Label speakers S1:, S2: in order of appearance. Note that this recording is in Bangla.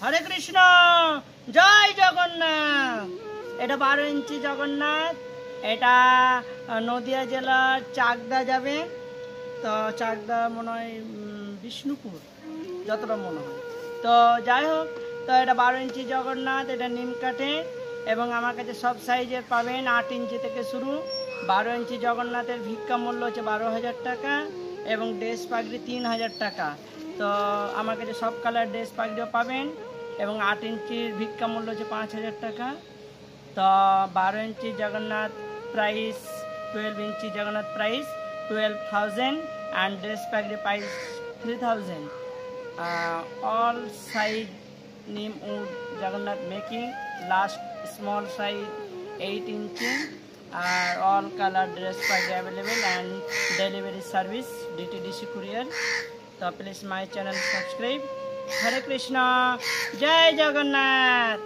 S1: হরে কৃষ্ণ, জয় জগন্নাথ। এটা 12 ইঞ্চি জগন্নাথ। এটা নদিয়া জেলার চাকদা যাবে। তো চাকদা মনে হয় বিষ্ণুপুর, যতটা মনে হয়। তো যাই হোক, তো এটা 12 ইঞ্চি জগন্নাথ। এটা নিম কাঠে এবং আমার কাছে সব সাইজের পাবেন। 8 ইঞ্চি থেকে শুরু। 12 ইঞ্চি জগন্নাথের ভিক্ষা মূল্য হচ্ছে 12,000 টাকা এবং ড্রেস পাগড়ি 3,000 টাকা। তো আমার কাছে সব কালার ড্রেস পাগড়িও পাবেন এবং 8 ইঞ্চির ভিক্ষা মূল্য হচ্ছে 5,000 টাকা। তো 12 inch Jagannath price, 12 inch Jagannath price 12,000 and dress package price 3,000. All side neem wood Jagannath making, last small size 8 inch. All color dress package available and delivery service DTDC courier. So please my channel subscribe. Hare Krishna, Jai Jagannath.